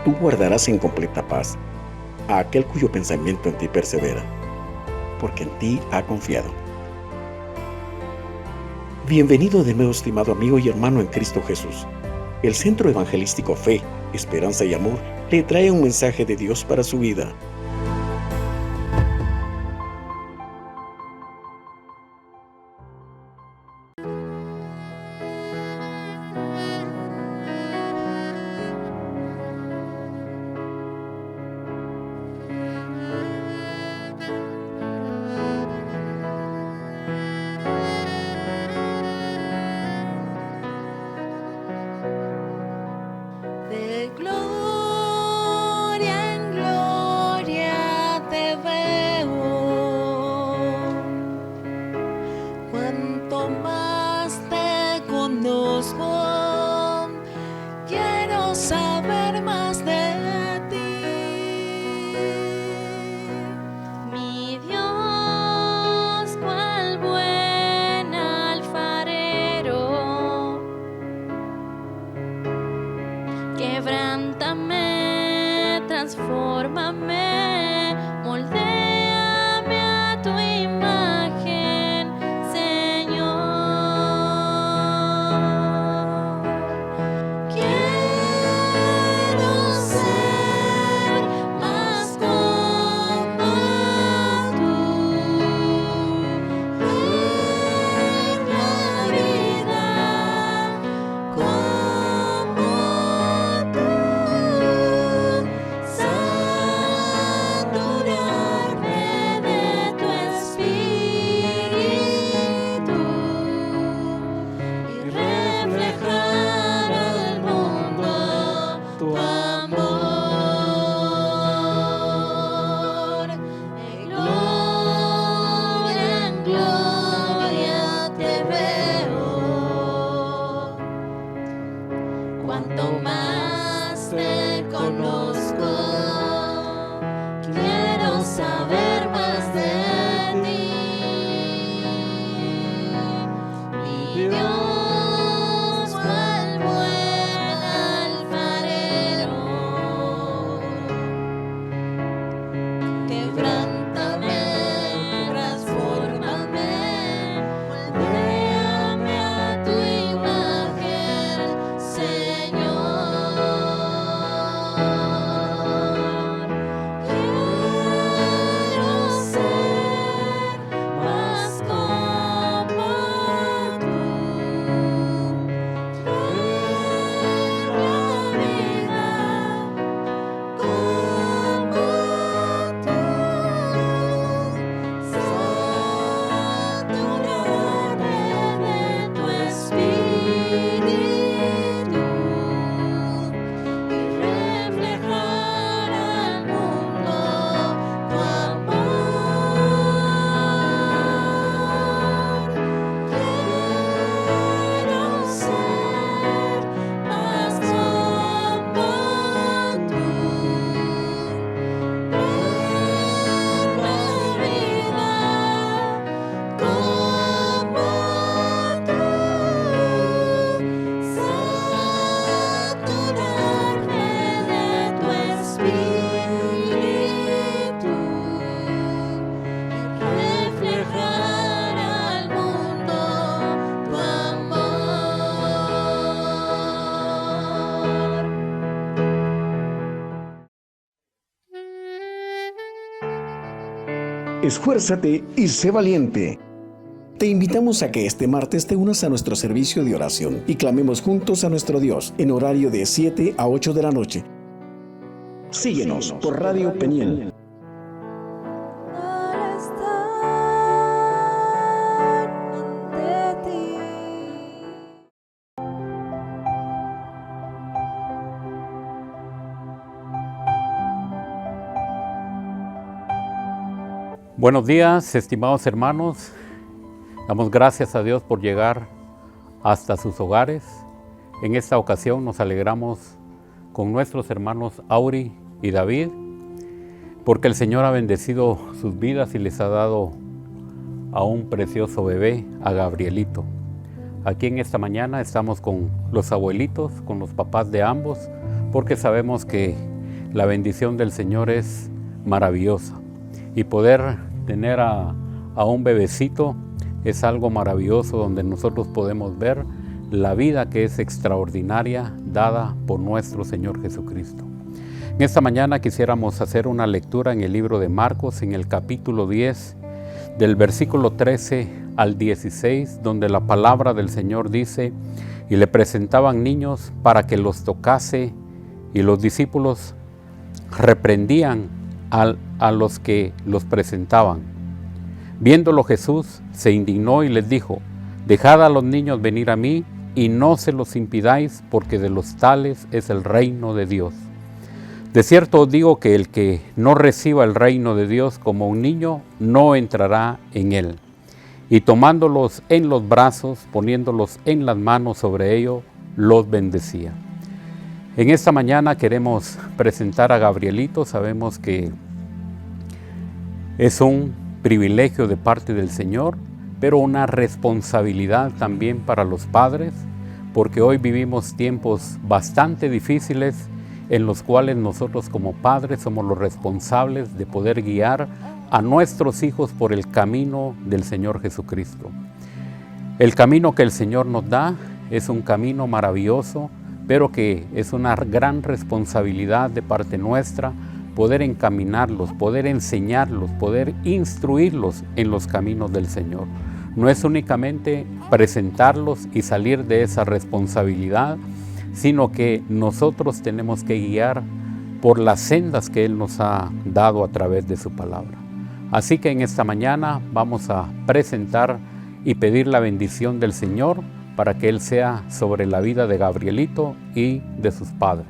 Tú guardarás en completa paz a aquel cuyo pensamiento en ti persevera, porque en ti ha confiado. Bienvenido de nuevo, estimado amigo y hermano en Cristo Jesús. El Centro Evangelístico Fe, Esperanza y Amor le trae un mensaje de Dios para su vida. De gloria en gloria te veo, cuanto más te conozco, quiero saber más de ti. Mi Dios, cual buen alfarero, quebrántame, transfórmame, moldéame a tu imagen, Señor. Quiero ser más como tú, ver la vida como saturarme de tu espíritu y reflejar al mundo tu amor. De gloria en gloria te veo, cuanto más te conozco, quiero saber más de ti. Mi Dios, cual buen alfarero, quebrántame, transfórmame, moldéame a tu imagen, Señor. Quiero ser más como tú, ver la vida como tú, saturarme de tu espíritu y reflejar al mundo tu amor. Quiero ser más como tú, ver la vida como tú, saturarme de tu espíritu y reflejar al mundo tu amor. Esfuérzate y sé valiente. Te invitamos a que este martes te unas a nuestro servicio de oración y clamemos juntos a nuestro Dios en horario de 7 a 8 de la noche. Síguenos por Radio Peniel. Para estar ante ti. Buenos días, estimados hermanos. Damos gracias a Dios por llegar hasta sus hogares. En esta ocasión nos alegramos con nuestros hermanos Auri y David, porque el Señor ha bendecido sus vidas y les ha dado a un precioso bebé, a Gabrielito. Aquí en esta mañana estamos con los abuelitos, con los papás de ambos, porque sabemos que La bendición del Señor es maravillosa. Y poder tener a un bebecito es algo maravilloso, donde nosotros podemos ver la vida que es extraordinaria dada por nuestro Señor Jesucristo. En esta mañana quisiéramos hacer una lectura en el libro de Marcos, en el capítulo 10, del versículo 13 al 16, donde la palabra del Señor dice: y le presentaban niños para que los tocase, y los discípulos reprendían a los que los presentaban. Viéndolo Jesús se indignó y les dijo: dejad a los niños venir a mí, y no se los impidáis, porque de los tales es el reino de Dios. De cierto os digo que el que no reciba el reino de Dios como un niño, no entrará en él. Y tomándolos en los brazos, poniéndolos en las manos sobre ellos, los bendecía. En esta mañana queremos presentar a Gabrielito. Sabemos que es un privilegio de parte del Señor, pero una responsabilidad también para los padres, porque hoy vivimos tiempos bastante difíciles en los cuales nosotros como padres somos los responsables de poder guiar a nuestros hijos por el camino del Señor Jesucristo. El camino que el Señor nos da es un camino maravilloso, pero que es una gran responsabilidad de parte nuestra poder encaminarlos, poder enseñarlos, poder instruirlos en los caminos del Señor. No es únicamente presentarlos y salir de esa responsabilidad, sino que nosotros tenemos que guiar por las sendas que Él nos ha dado a través de su palabra. Así que en esta mañana vamos a presentar y pedir la bendición del Señor para que Él sea sobre la vida de Gabrielito y de sus padres.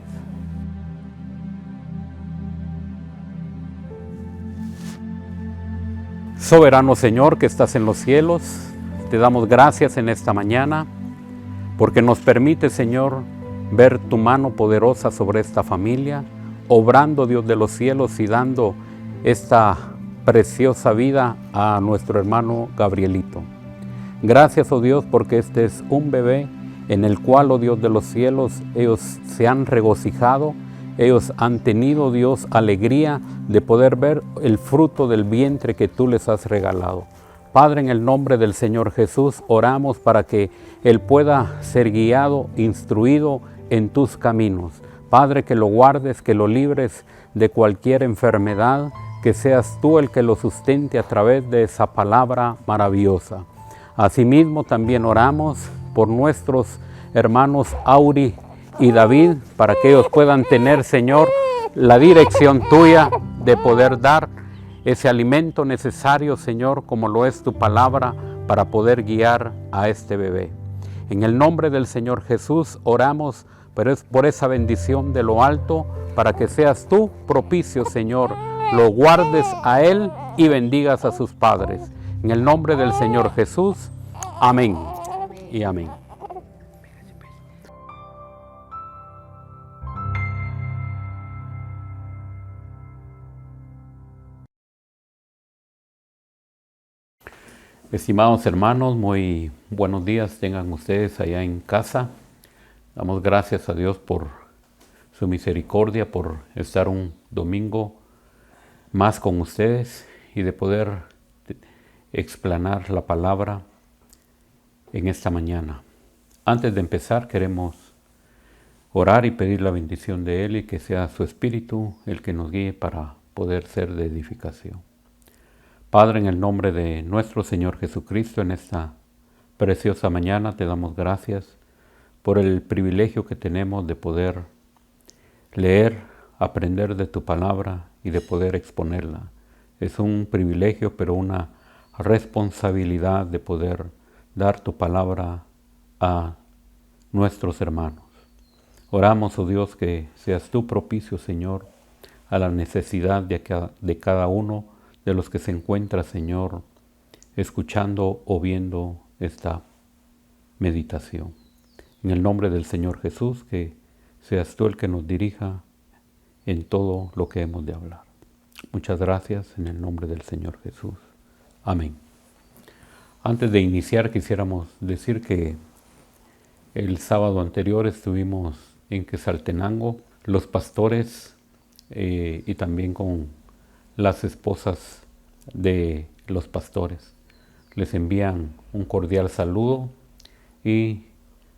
Soberano Señor que estás en los cielos, te damos gracias en esta mañana porque nos permite, Señor, ver tu mano poderosa sobre esta familia, obrando, Dios de los cielos, y dando esta preciosa vida a nuestro hermano Gabrielito. Gracias, oh Dios, porque este es un bebé en el cual, oh Dios de los cielos, ellos se han regocijado. Ellos han tenido, Dios, alegría de poder ver el fruto del vientre que tú les has regalado. Padre, en el nombre del Señor Jesús, oramos para que Él pueda ser guiado, instruido en tus caminos. Padre, que lo guardes, que lo libres de cualquier enfermedad, que seas tú el que lo sustente a través de esa palabra maravillosa. Asimismo, también oramos por nuestros hermanos Auri y David, para que ellos puedan tener, Señor, la dirección tuya de poder dar ese alimento necesario, Señor, como lo es tu palabra, para poder guiar a este bebé. En el nombre del Señor Jesús oramos por esa bendición de lo alto, para que seas tú propicio, Señor, lo guardes a él y bendigas a sus padres. En el nombre del Señor Jesús, amén y amén. Estimados hermanos, muy buenos días tengan ustedes allá en casa. Damos gracias a Dios por su misericordia, por estar un domingo más con ustedes y de poder explanar la palabra en esta mañana. Antes de empezar, queremos orar y pedir la bendición de Él y que sea su Espíritu el que nos guíe para poder ser de edificación. Padre, en el nombre de nuestro Señor Jesucristo, en esta preciosa mañana te damos gracias por el privilegio que tenemos de poder leer, aprender de tu palabra y de poder exponerla. Es un privilegio, pero una responsabilidad de poder dar tu palabra a nuestros hermanos. Oramos, oh Dios, que seas tú propicio, Señor, a la necesidad de cada uno de los que se encuentra, Señor, escuchando o viendo esta meditación. En el nombre del Señor Jesús, que seas tú el que nos dirija en todo lo que hemos de hablar. Muchas gracias en el nombre del Señor Jesús. Amén. Antes de iniciar, quisiéramos decir que el sábado anterior estuvimos en Quetzaltenango. Los pastores y también con las esposas de los pastores. Les envían un cordial saludo y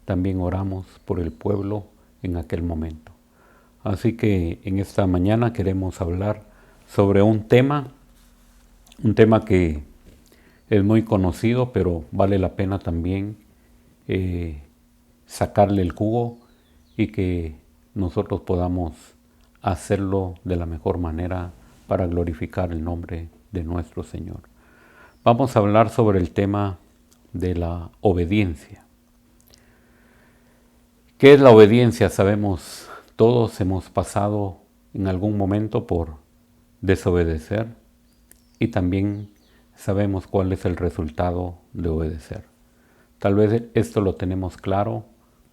también oramos por el pueblo en aquel momento. Así que en esta mañana queremos hablar sobre un tema que es muy conocido, pero vale la pena también sacarle el jugo y que nosotros podamos hacerlo de la mejor manera para glorificar el nombre de nuestro Señor. Vamos a hablar sobre el tema de la obediencia. ¿Qué es la obediencia? Sabemos, todos hemos pasado en algún momento por desobedecer y también sabemos cuál es el resultado de obedecer. Tal vez esto lo tenemos claro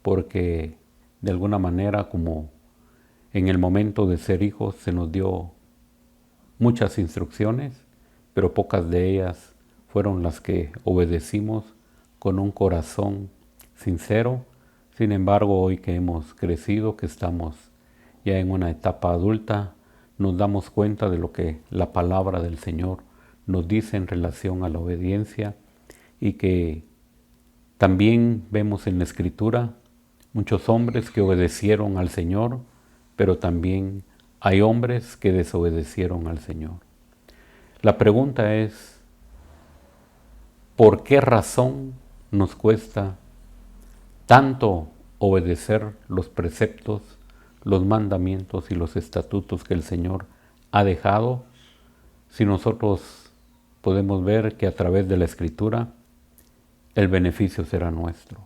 porque de alguna manera, como en el momento de ser hijos se nos dio muchas instrucciones, pero pocas de ellas fueron las que obedecimos con un corazón sincero. Sin embargo, hoy que hemos crecido, que estamos ya en una etapa adulta, nos damos cuenta de lo que la palabra del Señor nos dice en relación a la obediencia y que también vemos en la Escritura muchos hombres que obedecieron al Señor, pero también hay hombres que desobedecieron al Señor. La pregunta es, ¿por qué razón nos cuesta tanto obedecer los preceptos, los mandamientos y los estatutos que el Señor ha dejado, si nosotros podemos ver que a través de la Escritura el beneficio será nuestro?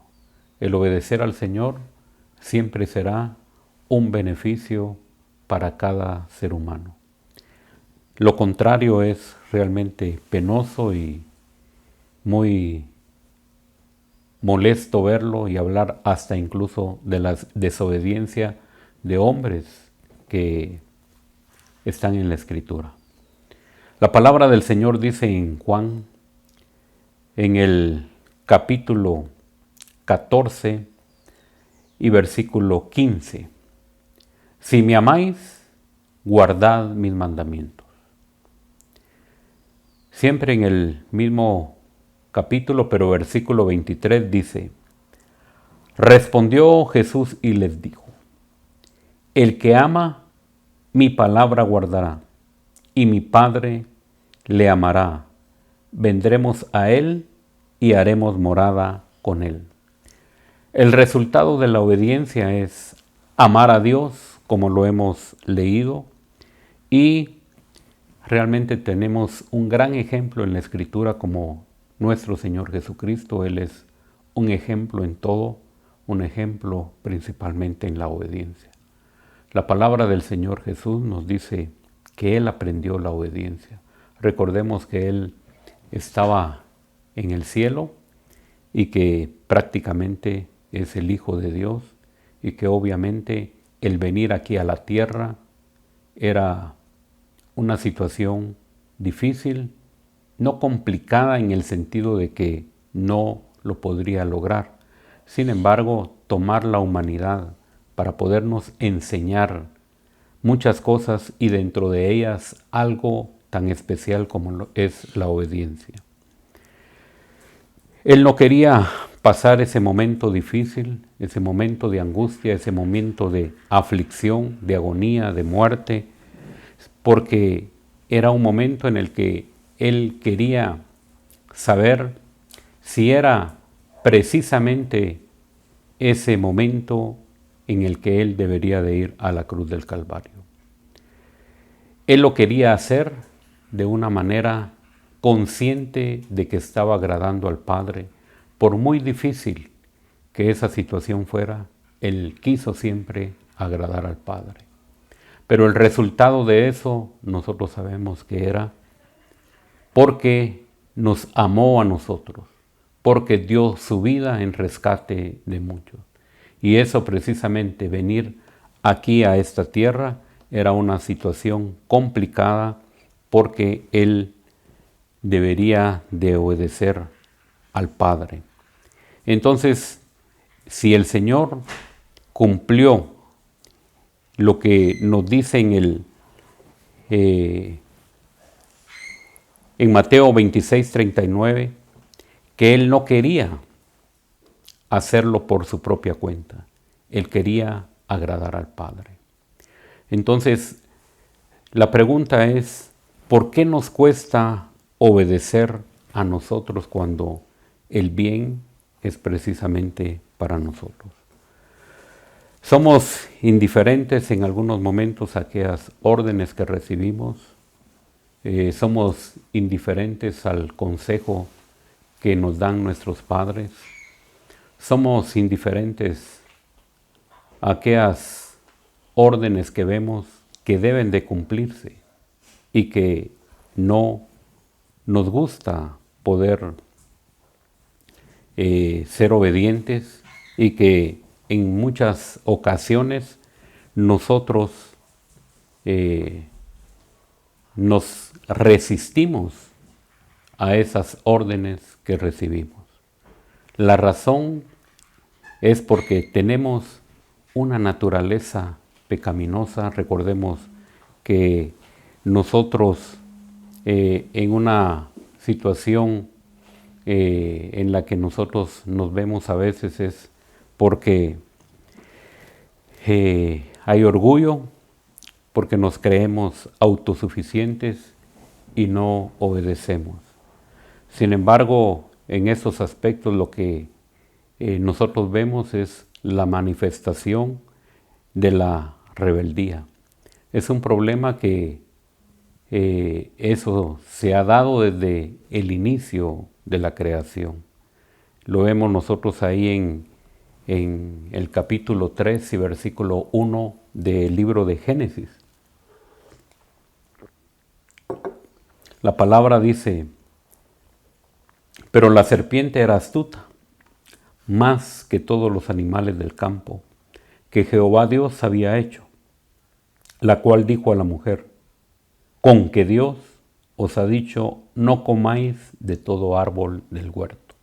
El obedecer al Señor siempre será un beneficio para cada ser humano. Lo contrario es realmente penoso y muy molesto verlo y hablar hasta incluso de la desobediencia de hombres que están en la Escritura. La palabra del Señor dice en Juan, en el capítulo 14 y versículo 15, si me amáis, guardad mis mandamientos. Siempre en el mismo capítulo, pero versículo 23 dice, respondió Jesús y les dijo, el que ama, mi palabra guardará, y mi Padre le amará. Vendremos a él y haremos morada con él. El resultado de la obediencia es amar a Dios, como lo hemos leído, y realmente tenemos un gran ejemplo en la Escritura como nuestro Señor Jesucristo. Él es un ejemplo en todo, un ejemplo principalmente en la obediencia. La palabra del Señor Jesús nos dice que Él aprendió la obediencia. Recordemos que Él estaba en el cielo y que prácticamente es el Hijo de Dios y que obviamente el venir aquí a la tierra era una situación difícil, no complicada en el sentido de que no lo podría lograr. Sin embargo, tomar la humanidad para podernos enseñar muchas cosas y dentro de ellas algo tan especial como es la obediencia. Él no quería pasar ese momento difícil, ese momento de angustia, ese momento de aflicción, de agonía, de muerte, porque era un momento en el que Él quería saber si era precisamente ese momento en el que Él debería de ir a la cruz del Calvario. Él lo quería hacer de una manera consciente de que estaba agradando al Padre. Por muy difícil que esa situación fuera, Él quiso siempre agradar al Padre. Pero el resultado de eso nosotros sabemos que era porque nos amó a nosotros, porque dio su vida en rescate de muchos. Y eso precisamente, venir aquí a esta tierra, era una situación complicada porque Él debería de obedecer al Padre. Entonces, si el Señor cumplió lo que nos dice en el en Mateo 26:39, que él no quería hacerlo por su propia cuenta. Él quería agradar al Padre. Entonces, la pregunta es, ¿por qué nos cuesta obedecer a nosotros cuando el bien es precisamente para nosotros? Somos indiferentes en algunos momentos a aquellas órdenes que recibimos. Somos indiferentes al consejo que nos dan nuestros padres. Somos indiferentes a aquellas órdenes que vemos que deben de cumplirse y que no nos gusta poder ser obedientes, y que en muchas ocasiones nosotros nos resistimos a esas órdenes que recibimos. La razón es porque tenemos una naturaleza pecaminosa. Recordemos que nosotros en una situación en la que nosotros nos vemos a veces es porque hay orgullo, porque nos creemos autosuficientes y no obedecemos. Sin embargo, en esos aspectos lo que nosotros vemos es la manifestación de la rebeldía. Es un problema que eso se ha dado desde el inicio de la creación. Lo vemos nosotros ahí en el capítulo 3 y versículo 1 del libro de Génesis. La palabra dice: pero la serpiente era astuta, más que todos los animales del campo que Jehová Dios había hecho, la cual dijo a la mujer: con que Dios os ha dicho, no comáis de todo árbol del huerto.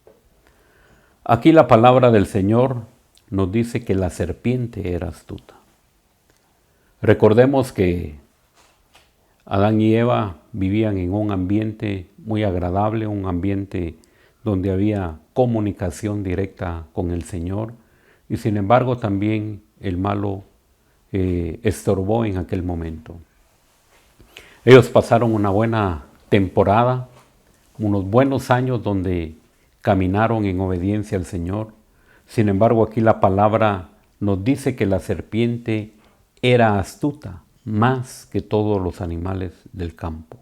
Aquí la palabra del Señor nos dice que la serpiente era astuta. Recordemos que Adán y Eva vivían en un ambiente muy agradable, un ambiente donde había comunicación directa con el Señor, y sin embargo también el malo estorbó en aquel momento. Ellos pasaron una buena temporada, unos buenos años donde caminaron en obediencia al Señor. Sin embargo, aquí la palabra nos dice que la serpiente era astuta, más que todos los animales del campo.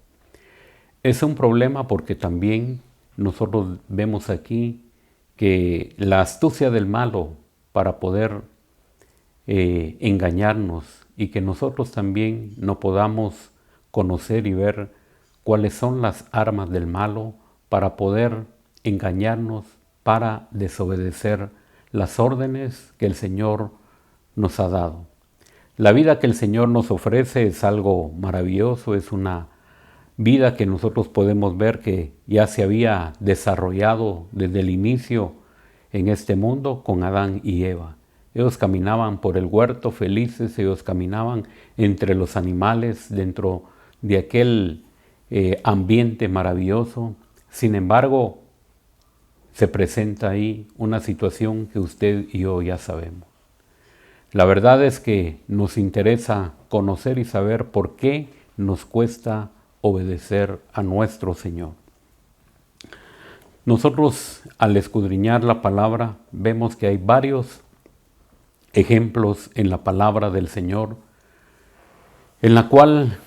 Es un problema porque también nosotros vemos aquí que la astucia del malo para poder engañarnos, y que nosotros también no podamos conocer y ver cuáles son las armas del malo para poder engañarnos, para desobedecer las órdenes que el Señor nos ha dado. La vida que el Señor nos ofrece es algo maravilloso, es una vida que nosotros podemos ver que ya se había desarrollado desde el inicio en este mundo con Adán y Eva. Ellos caminaban por el huerto felices, ellos caminaban entre los animales, dentro de aquel ambiente maravilloso. Sin embargo, se presenta ahí una situación que usted y yo ya sabemos. La verdad es que nos interesa conocer y saber por qué nos cuesta obedecer a nuestro Señor. Nosotros, al escudriñar la palabra, vemos que hay varios ejemplos en la palabra del Señor, en la cual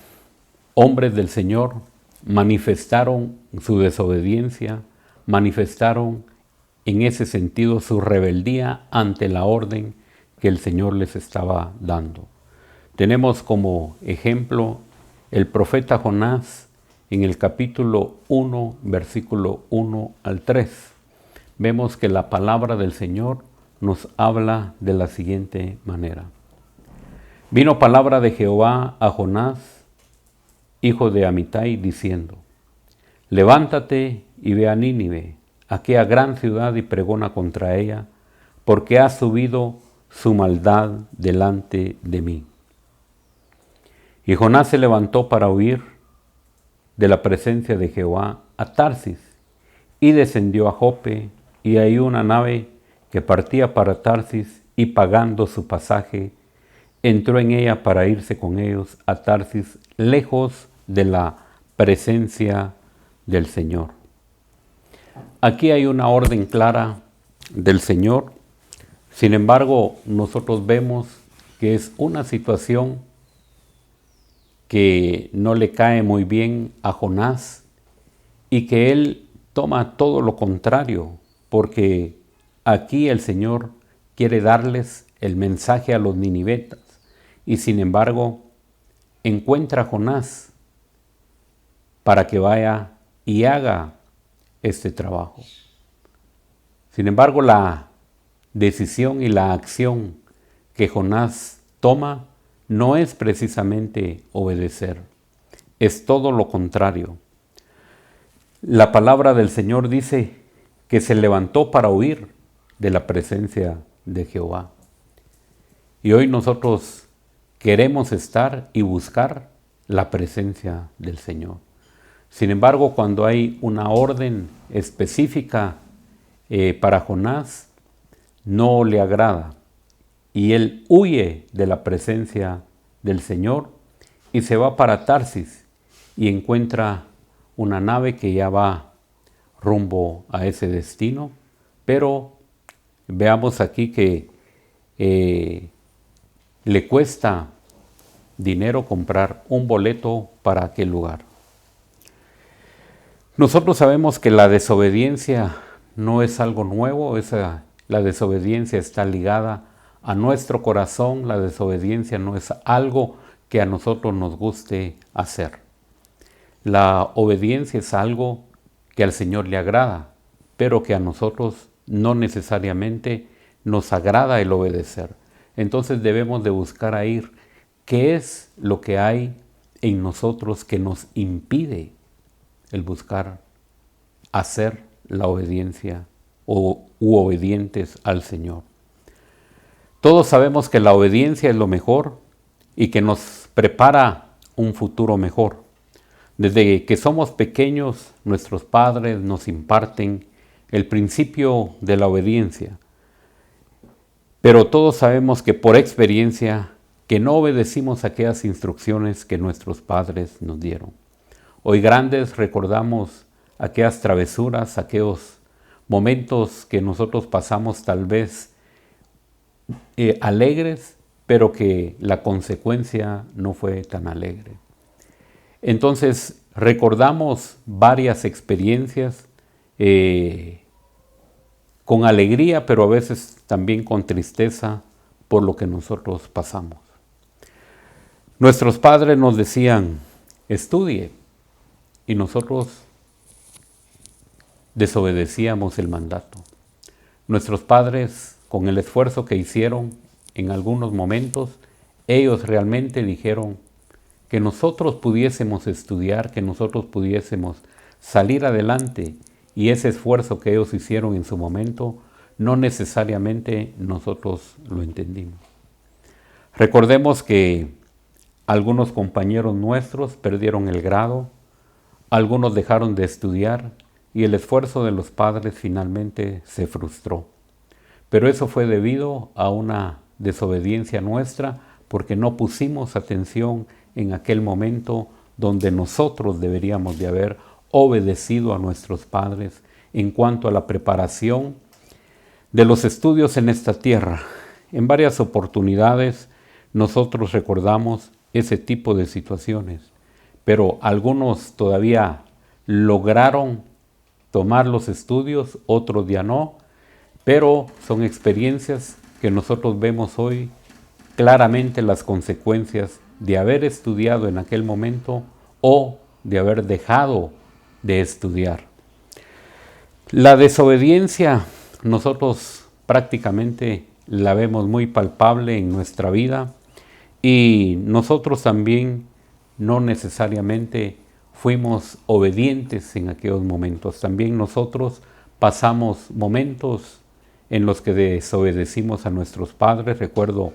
hombres del Señor manifestaron su desobediencia, manifestaron en ese sentido su rebeldía ante la orden que el Señor les estaba dando. Tenemos como ejemplo el profeta Jonás en el capítulo 1, versículo 1 al 3. Vemos que la palabra del Señor nos habla de la siguiente manera. Vino palabra de Jehová a Jonás, hijo de Amitai, diciendo: levántate y ve a Nínive, aquella gran ciudad, y pregona contra ella, porque ha subido su maldad delante de mí. Y Jonás se levantó para huir de la presencia de Jehová a Tarsis, y descendió a Jope, y hay una nave que partía para Tarsis, y pagando su pasaje, entró en ella para irse con ellos a Tarsis, lejos de la presencia del Señor. Aquí hay una orden clara del Señor. Sin embargo, nosotros vemos que es una situación que no le cae muy bien a Jonás y que él toma todo lo contrario, porque aquí el Señor quiere darles el mensaje a los ninivetas y sin embargo encuentra a Jonás para que vaya y haga este trabajo. Sin embargo, la decisión y la acción que Jonás toma no es precisamente obedecer, es todo lo contrario. La palabra del Señor dice que se levantó para huir de la presencia de Jehová. Y hoy nosotros queremos estar y buscar la presencia del Señor. Sin embargo, cuando hay una orden específica para Jonás, no le agrada. Y él huye de la presencia del Señor y se va para Tarsis y encuentra una nave que ya va rumbo a ese destino. Pero veamos aquí que le cuesta dinero comprar un boleto para aquel lugar. Nosotros sabemos que la desobediencia no es algo nuevo, la desobediencia está ligada a nuestro corazón, la desobediencia no es algo que a nosotros nos guste hacer. La obediencia es algo que al Señor le agrada, pero que a nosotros no necesariamente nos agrada el obedecer. Entonces debemos de buscar a ir qué es lo que hay en nosotros que nos impide el buscar hacer la obediencia u obedientes al Señor. Todos sabemos que la obediencia es lo mejor y que nos prepara un futuro mejor. Desde que somos pequeños, nuestros padres nos imparten el principio de la obediencia. Pero todos sabemos que por experiencia que no obedecimos aquellas instrucciones que nuestros padres nos dieron. Hoy grandes recordamos aquellas travesuras, aquellos momentos que nosotros pasamos tal vez alegres, pero que la consecuencia no fue tan alegre. Entonces recordamos varias experiencias con alegría, pero a veces también con tristeza por lo que nosotros pasamos. Nuestros padres nos decían, estudie, y nosotros desobedecíamos el mandato. Nuestros padres, con el esfuerzo que hicieron en algunos momentos, ellos realmente dijeron que nosotros pudiésemos estudiar, que nosotros pudiésemos salir adelante, y ese esfuerzo que ellos hicieron en su momento, no necesariamente nosotros lo entendimos. Recordemos que algunos compañeros nuestros perdieron el grado, algunos dejaron de estudiar y el esfuerzo de los padres finalmente se frustró. Pero eso fue debido a una desobediencia nuestra porque no pusimos atención en aquel momento donde nosotros deberíamos de haber obedecido a nuestros padres en cuanto a la preparación de los estudios en esta tierra. En varias oportunidades nosotros recordamos ese tipo de situaciones, pero algunos todavía lograron tomar los estudios, otros ya no, pero son experiencias que nosotros vemos hoy claramente las consecuencias de haber estudiado en aquel momento o de haber dejado de estudiar. La desobediencia nosotros prácticamente la vemos muy palpable en nuestra vida y nosotros también no necesariamente fuimos obedientes en aquellos momentos. También nosotros pasamos momentos en los que desobedecimos a nuestros padres. Recuerdo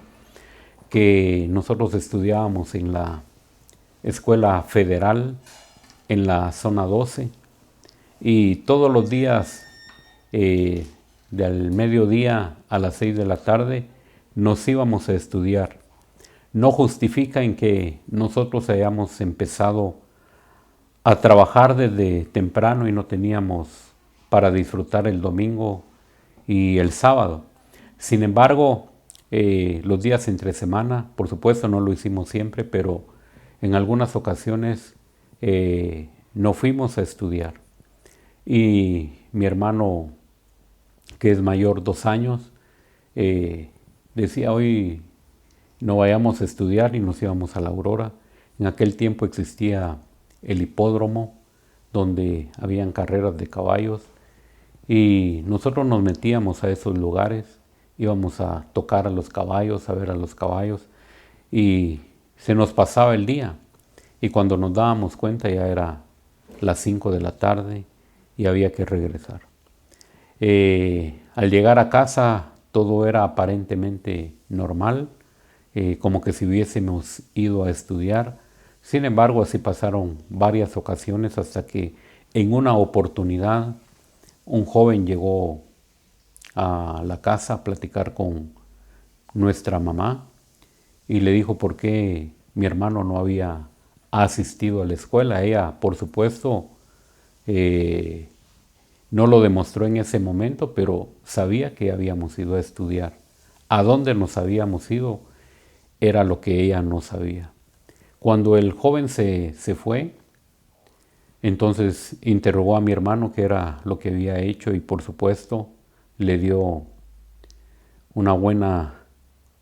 que nosotros estudiábamos en la escuela federal en la zona 12 y todos los días del mediodía a las 6 de la tarde nos íbamos a estudiar. No justifica en que nosotros hayamos empezado a trabajar desde temprano y no teníamos para disfrutar el domingo y el sábado. Sin embargo, los días entre semana, por supuesto no lo hicimos siempre, pero en algunas ocasiones no fuimos a estudiar. Y mi hermano, que es mayor 2 años, decía, hoy no vayamos a estudiar, y nos íbamos a la Aurora. En aquel tiempo existía el hipódromo, donde habían carreras de caballos, y nosotros nos metíamos a esos lugares, íbamos a tocar a los caballos, a ver a los caballos, y se nos pasaba el día. Y cuando nos dábamos cuenta ya era las 5 de la tarde y había que regresar. Al llegar a casa todo era aparentemente normal, como que si hubiésemos ido a estudiar. Sin embargo, así pasaron varias ocasiones hasta que en una oportunidad un joven llegó a la casa a platicar con nuestra mamá y le dijo por qué mi hermano no había asistido a la escuela. Ella, por supuesto, no lo demostró en ese momento, pero sabía que habíamos ido a estudiar. A dónde nos habíamos ido era lo que ella no sabía. Cuando el joven se fue, entonces interrogó a mi hermano qué era lo que había hecho y por supuesto le dio una buena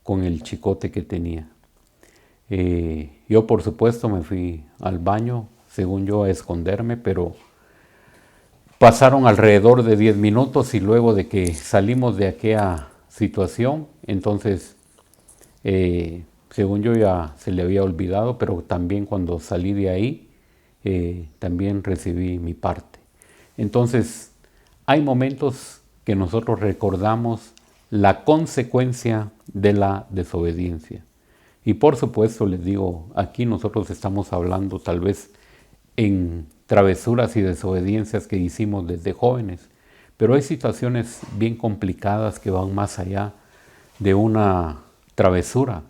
con el chicote que tenía. Yo por supuesto me fui al baño, según yo, a esconderme, pero pasaron alrededor de 10 minutos y luego de que salimos de aquella situación, entonces, según yo ya se le había olvidado, pero también cuando salí de ahí, también recibí mi parte. Entonces, hay momentos que nosotros recordamos la consecuencia de la desobediencia. Y por supuesto, les digo, aquí nosotros estamos hablando tal vez en travesuras y desobediencias que hicimos desde jóvenes, pero hay situaciones bien complicadas que van más allá de una travesura.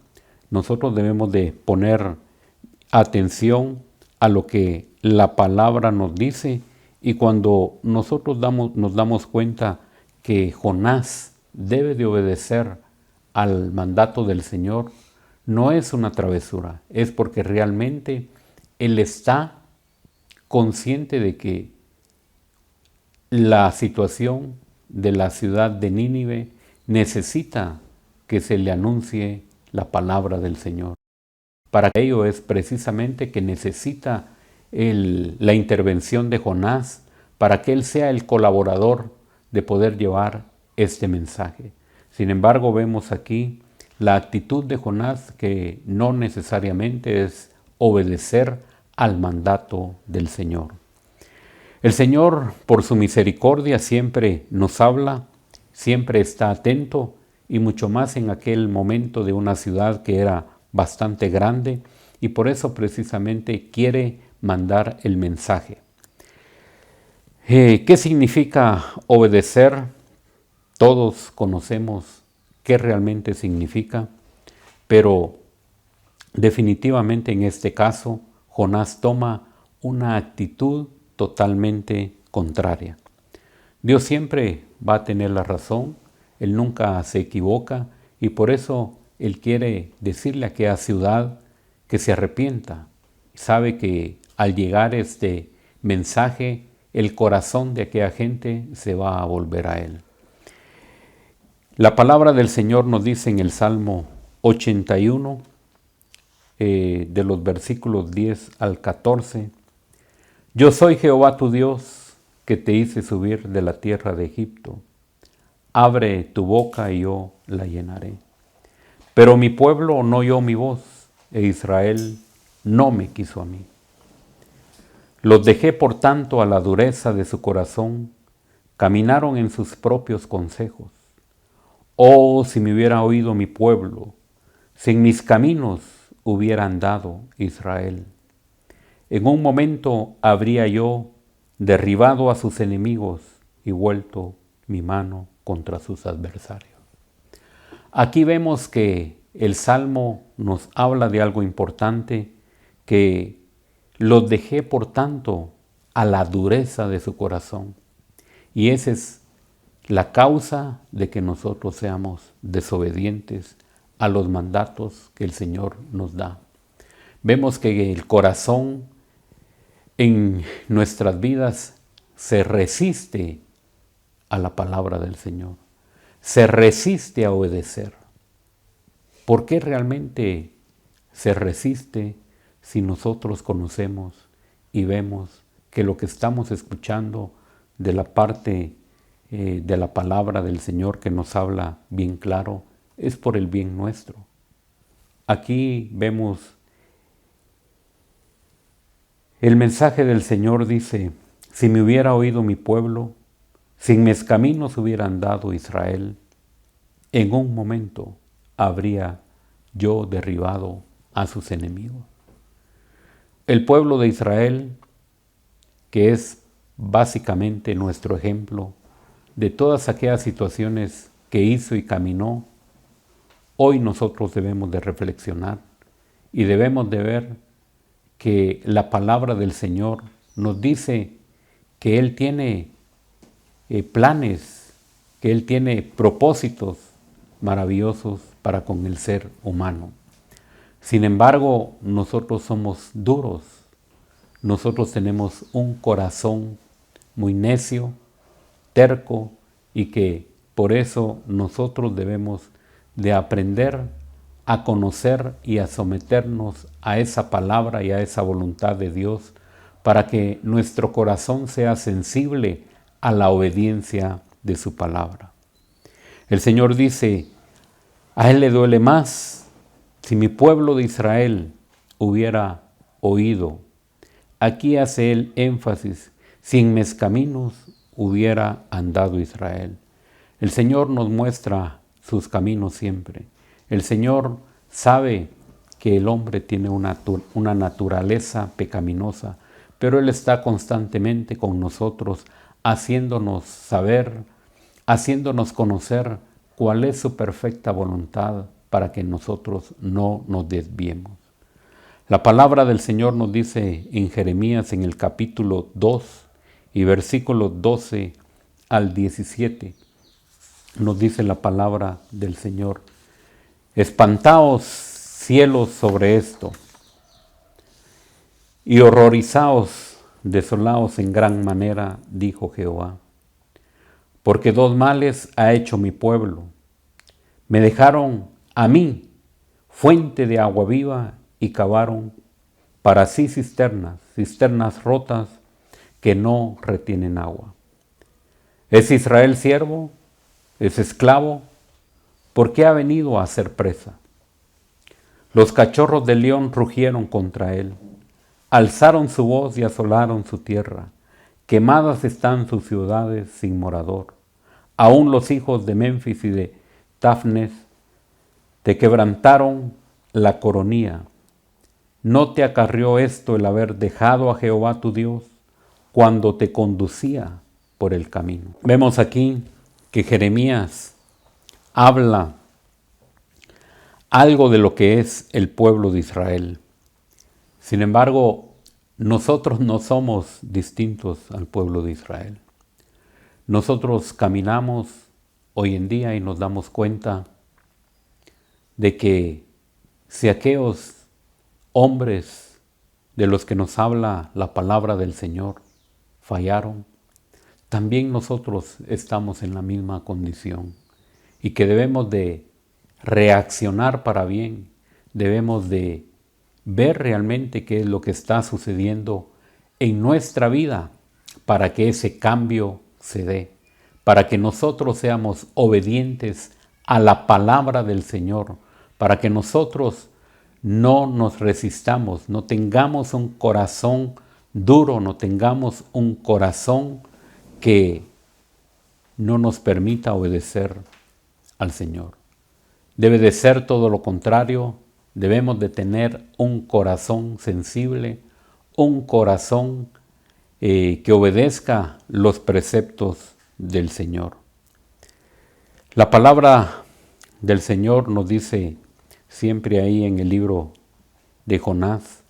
Nosotros debemos de poner atención a lo que la palabra nos dice y cuando nosotros nos damos cuenta que Jonás debe de obedecer al mandato del Señor, no es una travesura, es porque realmente él está consciente de que la situación de la ciudad de Nínive necesita que se le anuncie la palabra del Señor. Para ello es precisamente que necesita la intervención de Jonás para que él sea el colaborador de poder llevar este mensaje. Sin embargo, vemos aquí la actitud de Jonás que no necesariamente es obedecer al mandato del Señor. El Señor, por su misericordia, siempre nos habla, siempre está atento y mucho más en aquel momento de una ciudad que era bastante grande y por eso precisamente quiere mandar el mensaje. ¿Qué significa obedecer? Todos conocemos qué realmente significa, pero definitivamente en este caso Jonás toma una actitud totalmente contraria. Dios siempre va a tener la razón, Él nunca se equivoca y por eso Él quiere decirle a aquella ciudad que se arrepienta. Sabe que al llegar este mensaje, el corazón de aquella gente se va a volver a Él. La palabra del Señor nos dice en el Salmo 81, de los versículos 10 al 14, Yo soy Jehová tu Dios, que te hice subir de la tierra de Egipto. Abre tu boca y yo la llenaré. Pero mi pueblo no oyó mi voz, e Israel no me quiso a mí. Los dejé por tanto a la dureza de su corazón, caminaron en sus propios consejos. Oh, si me hubiera oído mi pueblo, si en mis caminos hubiera andado Israel. En un momento habría yo derribado a sus enemigos y vuelto mi mano contra sus adversarios. Aquí vemos que el Salmo nos habla de algo importante, que los dejé por tanto a la dureza de su corazón. Y esa es la causa de que nosotros seamos desobedientes a los mandatos que el Señor nos da. Vemos que el corazón en nuestras vidas se resiste a la palabra del Señor, se resiste a obedecer. ¿Por qué realmente se resiste si nosotros conocemos y vemos que lo que estamos escuchando de la parte de la palabra del Señor que nos habla bien claro es por el bien nuestro? Aquí vemos el mensaje del Señor, dice: si me hubiera oído mi pueblo, si en mis caminos hubiera andado Israel, en un momento habría yo derribado a sus enemigos. El pueblo de Israel, que es básicamente nuestro ejemplo de todas aquellas situaciones que hizo y caminó, hoy nosotros debemos de reflexionar y debemos de ver que la palabra del Señor nos dice que Él tiene planes, que Él tiene propósitos maravillosos para con el ser humano. Sin embargo, nosotros somos duros, nosotros tenemos un corazón muy necio, terco, y que por eso nosotros debemos de aprender a conocer y a someternos a esa palabra y a esa voluntad de Dios para que nuestro corazón sea sensible a la obediencia de su palabra. El Señor dice: a Él le duele más si mi pueblo de Israel hubiera oído. Aquí hace Él énfasis: si en mis caminos hubiera andado Israel. El Señor nos muestra sus caminos siempre. El Señor sabe que el hombre tiene una naturaleza pecaminosa, pero Él está constantemente con nosotros, haciéndonos saber, haciéndonos conocer cuál es su perfecta voluntad para que nosotros no nos desviemos. La palabra del Señor nos dice en Jeremías, en el capítulo 2 y versículos 12 al 17, nos dice la palabra del Señor: espantaos cielos sobre esto, y horrorizaos, desolaos en gran manera, dijo Jehová. Porque dos males ha hecho mi pueblo. Me dejaron a mí, fuente de agua viva, y cavaron para sí cisternas rotas que no retienen agua. ¿Es Israel siervo? ¿Es esclavo? ¿Por qué ha venido a ser presa? Los cachorros del león rugieron contra él, alzaron su voz y asolaron su tierra. Quemadas están sus ciudades sin morador. Aún los hijos de Memphis y de Tafnes te quebrantaron la coronilla. ¿No te acarrió esto el haber dejado a Jehová tu Dios cuando te conducía por el camino? Vemos aquí que Jeremías habla algo de lo que es el pueblo de Israel. Sin embargo, nosotros no somos distintos al pueblo de Israel. Nosotros caminamos hoy en día y nos damos cuenta de que si aquellos hombres de los que nos habla la palabra del Señor fallaron, también nosotros estamos en la misma condición y que debemos de reaccionar para bien, debemos de ver realmente qué es lo que está sucediendo en nuestra vida para que ese cambio se dé, para que nosotros seamos obedientes a la palabra del Señor, para que nosotros no nos resistamos, no tengamos un corazón duro, no tengamos un corazón que no nos permita obedecer al Señor. Debe de ser todo lo contrario, debemos de tener un corazón sensible, un corazón que obedezca los preceptos del Señor. La palabra del Señor nos dice siempre ahí en el libro de Jonás,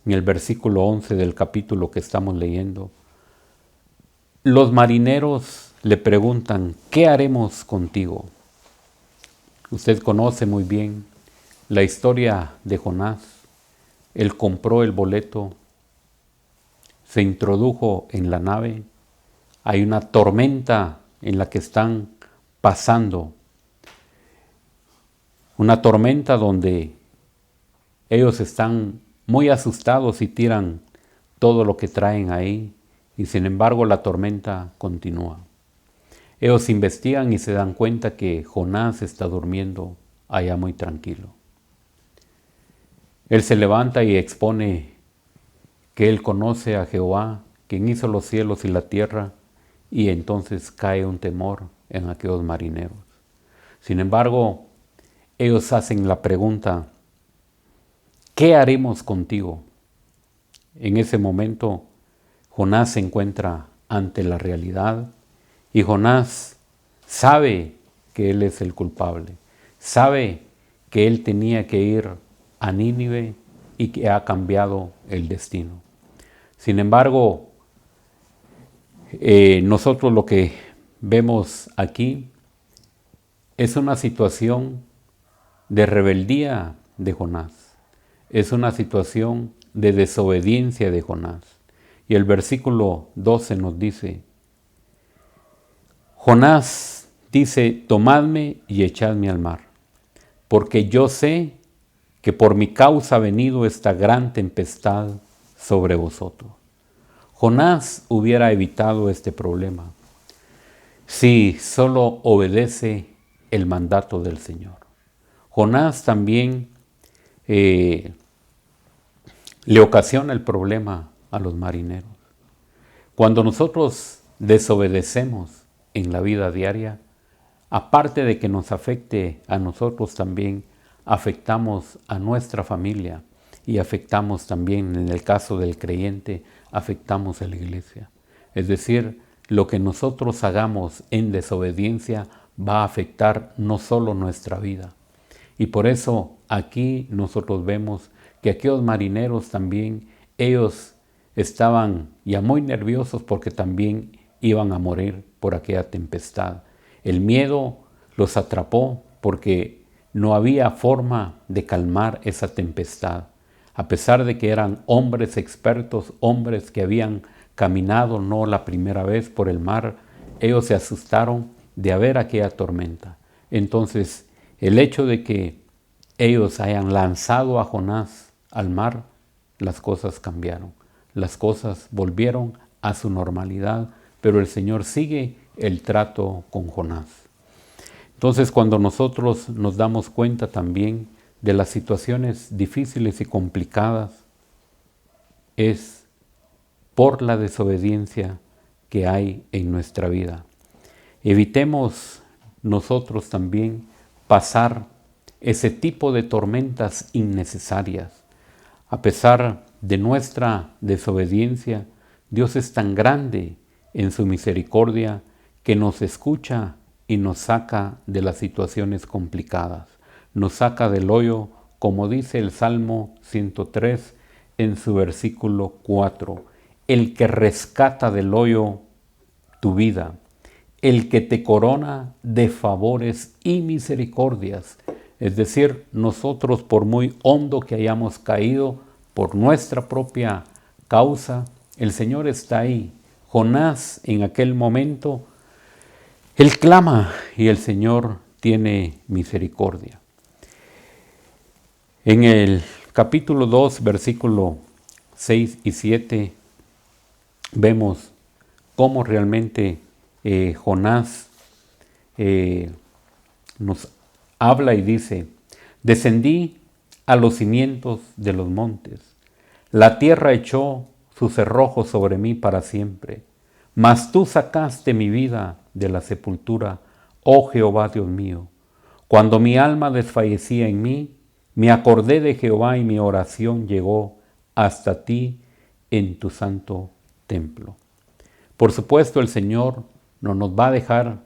en el versículo 11 del capítulo que estamos leyendo. Los marineros le preguntan, ¿qué haremos contigo? Usted conoce muy bien la historia de Jonás. Él compró el boleto, se introdujo en la nave, hay una tormenta en la que están pasando, una tormenta donde ellos están muy asustados y tiran todo lo que traen ahí, y sin embargo la tormenta continúa. Ellos investigan y se dan cuenta que Jonás está durmiendo allá muy tranquilo. Él se levanta y expone que él conoce a Jehová, quien hizo los cielos y la tierra, y entonces cae un temor en aquellos marineros. Sin embargo, ellos hacen la pregunta, ¿qué haremos contigo? En ese momento, Jonás se encuentra ante la realidad y Jonás sabe que él es el culpable, sabe que él tenía que ir a Nínive y que ha cambiado el destino. Sin embargo, nosotros lo que vemos aquí es una situación de rebeldía de Jonás, es una situación de desobediencia de Jonás. Y el versículo 12 nos dice, Jonás dice, tomadme y echadme al mar, porque yo sé que por mi causa ha venido esta gran tempestad sobre vosotros. Jonás hubiera evitado este problema si solo obedece el mandato del Señor. Jonás también le ocasiona el problema a los marineros. Cuando nosotros desobedecemos en la vida diaria, aparte de que nos afecte a nosotros también, afectamos a nuestra familia y afectamos también, en el caso del creyente, afectamos a la iglesia. Es decir, lo que nosotros hagamos en desobediencia va a afectar no solo nuestra vida. Y por eso aquí nosotros vemos que aquellos marineros también, ellos estaban ya muy nerviosos porque también iban a morir por aquella tempestad. El miedo los atrapó porque no había forma de calmar esa tempestad. A pesar de que eran hombres expertos, hombres que habían caminado no la primera vez por el mar, ellos se asustaron de ver aquella tormenta. Entonces, el hecho de que ellos hayan lanzado a Jonás al mar, las cosas cambiaron. Las cosas volvieron a su normalidad, pero el Señor sigue el trato con Jonás. Entonces, cuando nosotros nos damos cuenta también de las situaciones difíciles y complicadas, es por la desobediencia que hay en nuestra vida. Evitemos nosotros también pasar ese tipo de tormentas innecesarias. A pesar de nuestra desobediencia, Dios es tan grande en su misericordia que nos escucha y nos saca de las situaciones complicadas. Nos saca del hoyo, como dice el Salmo 103 en su versículo 4. El que rescata del hoyo tu vida, el que te corona de favores y misericordias. Es decir, nosotros por muy hondo que hayamos caído por nuestra propia causa, el Señor está ahí. Jonás en aquel momento, él clama y el Señor tiene misericordia. En el capítulo 2, versículo 6 y 7, vemos cómo realmente Jonás nos habla y dice, descendí a los cimientos de los montes, la tierra echó sus cerrojos sobre mí para siempre, mas tú sacaste mi vida de la sepultura, oh Jehová Dios mío. Cuando mi alma desfallecía en mí, me acordé de Jehová y mi oración llegó hasta ti en tu santo templo. Por supuesto, el Señor no nos va a dejar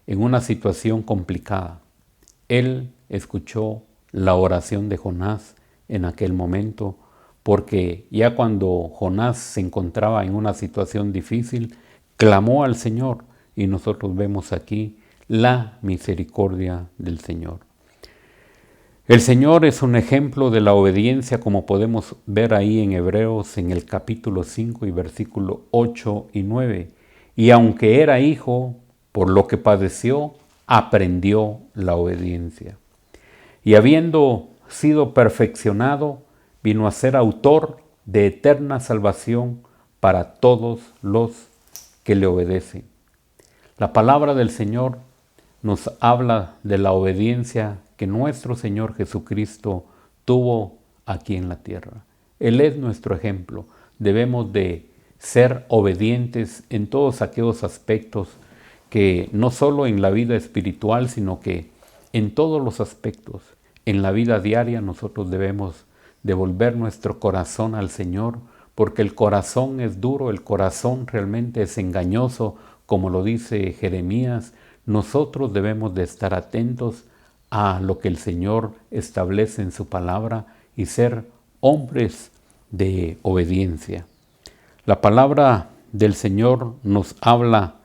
en una situación complicada. Él escuchó la oración de Jonás en aquel momento, porque ya cuando Jonás se encontraba en una situación difícil, clamó al Señor, y nosotros vemos aquí la misericordia del Señor. El Señor es un ejemplo de la obediencia, como podemos ver ahí en Hebreos en el capítulo 5 y versículo 8 y 9. Y aunque era hijo, por lo que padeció, aprendió la obediencia. Y habiendo sido perfeccionado, vino a ser autor de eterna salvación para todos los que le obedecen. La palabra del Señor nos habla de la obediencia que nuestro Señor Jesucristo tuvo aquí en la tierra. Él es nuestro ejemplo. Debemos de ser obedientes en todos aquellos aspectos, que no solo en la vida espiritual, sino que en todos los aspectos. En la vida diaria nosotros debemos devolver nuestro corazón al Señor, porque el corazón es duro, el corazón realmente es engañoso, como lo dice Jeremías. Nosotros debemos de estar atentos a lo que el Señor establece en su palabra y ser hombres de obediencia. La palabra del Señor nos habla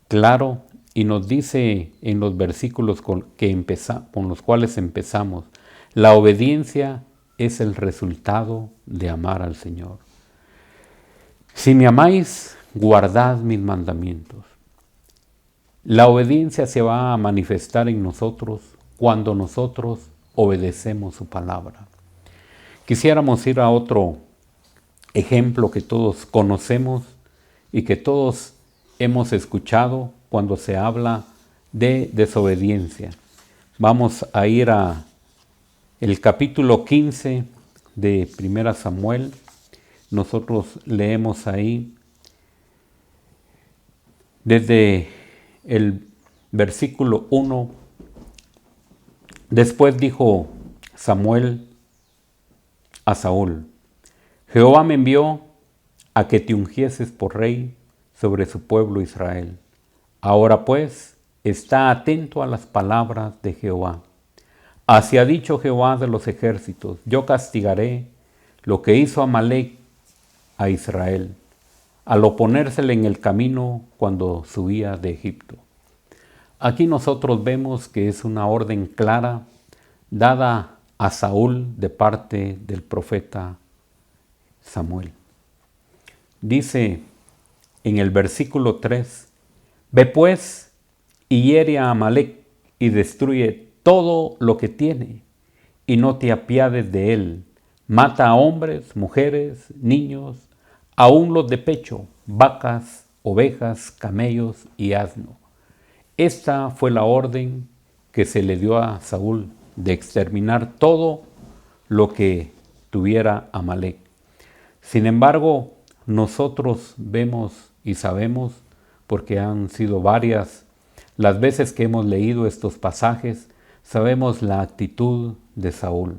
claro y nos dice en los versículos con los cuales empezamos: la obediencia es el resultado de amar al Señor. Si me amáis, guardad mis mandamientos. La obediencia se va a manifestar en nosotros cuando nosotros obedecemos su palabra. Quisiéramos ir a otro ejemplo que todos conocemos y que todos hemos escuchado cuando se habla de desobediencia. Vamos a ir a el capítulo 15 de 1 Samuel. Nosotros leemos ahí desde el versículo 1. Después dijo Samuel a Saúl: Jehová me envió a que te ungieses por rey sobre su pueblo Israel. Ahora pues, está atento a las palabras de Jehová. Así ha dicho Jehová de los ejércitos: yo castigaré lo que hizo Amalec a Israel, al oponérsele en el camino cuando subía de Egipto. Aquí nosotros vemos que es una orden clara dada a Saúl de parte del profeta Samuel. Dice en el versículo 3: Ve pues y hiere a Amalec y destruye todo lo que tiene, y no te apiades de él. Mata a hombres, mujeres, niños, aun los de pecho, vacas, ovejas, camellos y asno. Esta fue la orden que se le dio a Saúl, de exterminar todo lo que tuviera Amalec. Sin embargo, nosotros vemos y sabemos, porque han sido varias las veces que hemos leído estos pasajes, sabemos la actitud de Saúl.